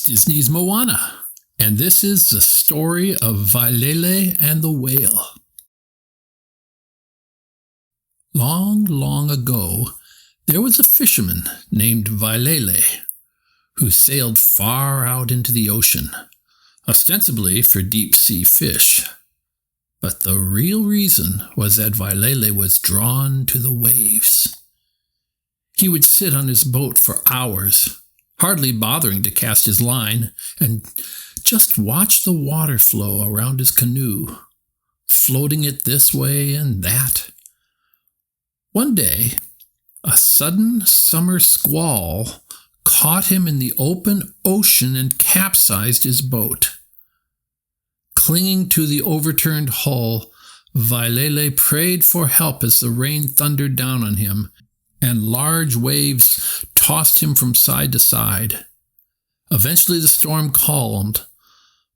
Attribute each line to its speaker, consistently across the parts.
Speaker 1: It's Disney's Moana, and this is the story of Vailele and the whale. Long, long ago, there was a fisherman named Vailele who sailed far out into the ocean, ostensibly for deep-sea fish. But the real reason was that Vailele was drawn to the waves. He would sit on his boat for hours, hardly bothering to cast his line, and just watch the water flow around his canoe, floating it this way and that. One day, a sudden summer squall caught him in the open ocean and capsized his boat. Clinging to the overturned hull, Vailele prayed for help as the rain thundered down on him, and large waves tossed him from side to side. Eventually the storm calmed,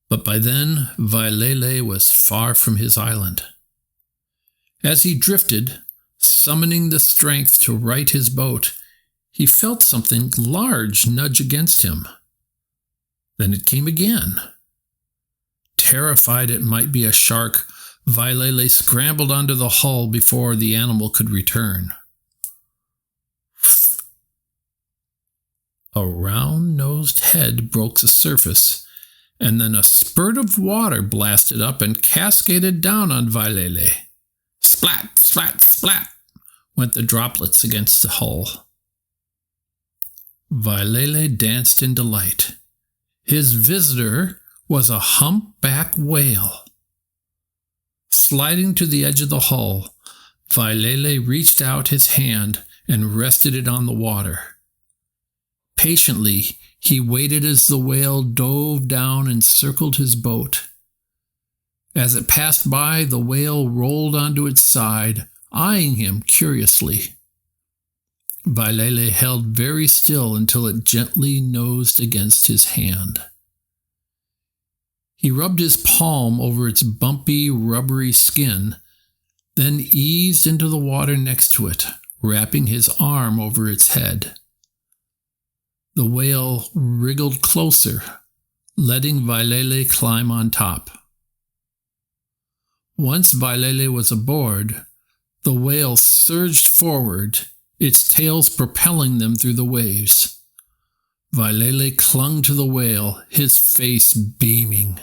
Speaker 1: but by then Vailele was far from his island. As he drifted, summoning the strength to right his boat, he felt something large nudge against him. Then it came again. Terrified it might be a shark, Vailele scrambled onto the hull before the animal could return. A round-nosed head broke the surface, and then a spurt of water blasted up and cascaded down on Vailele. Splat, splat, splat, went the droplets against the hull. Vailele danced in delight. His visitor was a humpback whale. Sliding to the edge of the hull, Vailele reached out his hand and rested it on the water. Patiently, he waited as the whale dove down and circled his boat. As it passed by, the whale rolled onto its side, eyeing him curiously. Vailele held very still until it gently nosed against his hand. He rubbed his palm over its bumpy, rubbery skin, then eased into the water next to it, wrapping his arm over its head. The whale wriggled closer, letting Vailele climb on top. Once Vailele was aboard, the whale surged forward, its tails propelling them through the waves. Vailele clung to the whale, his face beaming.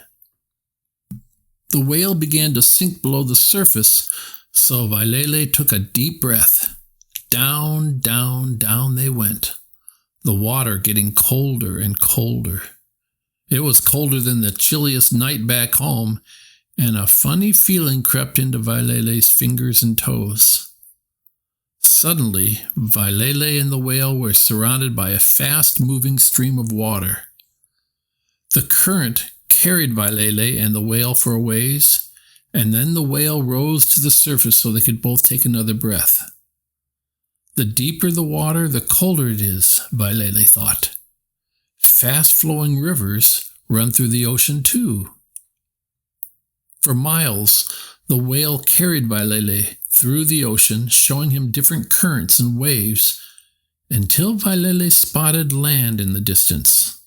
Speaker 1: The whale began to sink below the surface, so Vailele took a deep breath. Down, down, down they went, the water getting colder and colder. It was colder than the chilliest night back home, and a funny feeling crept into Vailele's fingers and toes. Suddenly, Vailele and the whale were surrounded by a fast-moving stream of water. The current carried Vailele and the whale for a ways, and then the whale rose to the surface so they could both take another breath. The deeper the water, the colder it is, Vailele thought. Fast-flowing rivers run through the ocean too. For miles, the whale carried Vailele through the ocean, showing him different currents and waves, until Vailele spotted land in the distance.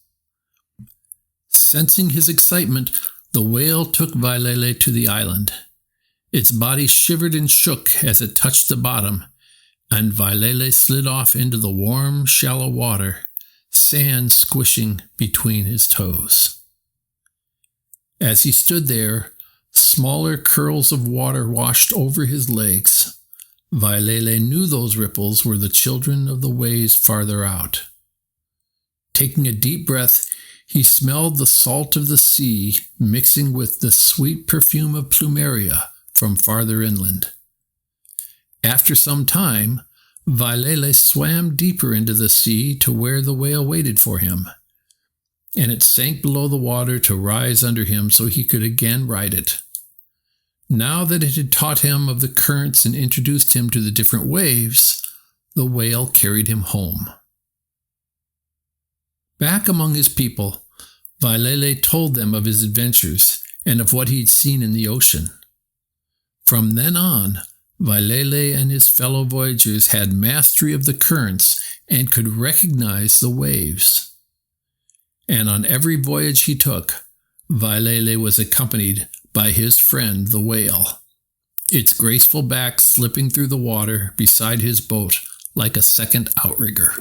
Speaker 1: Sensing his excitement, the whale took Vailele to the island. Its body shivered and shook as it touched the bottom, and Vailele slid off into the warm, shallow water, sand squishing between his toes. As he stood there, smaller curls of water washed over his legs. Vailele knew those ripples were the children of the waves farther out. Taking a deep breath, he smelled the salt of the sea mixing with the sweet perfume of plumeria from farther inland. After some time, Vailele swam deeper into the sea to where the whale waited for him, and it sank below the water to rise under him so he could again ride it. Now that it had taught him of the currents and introduced him to the different waves, the whale carried him home. Back among his people, Vailele told them of his adventures and of what he'd seen in the ocean. From then on, Vailele and his fellow voyagers had mastery of the currents and could recognize the waves. and on every voyage he took, Vailele was accompanied by his friend the whale, its graceful back slipping through the water beside his boat like a second outrigger.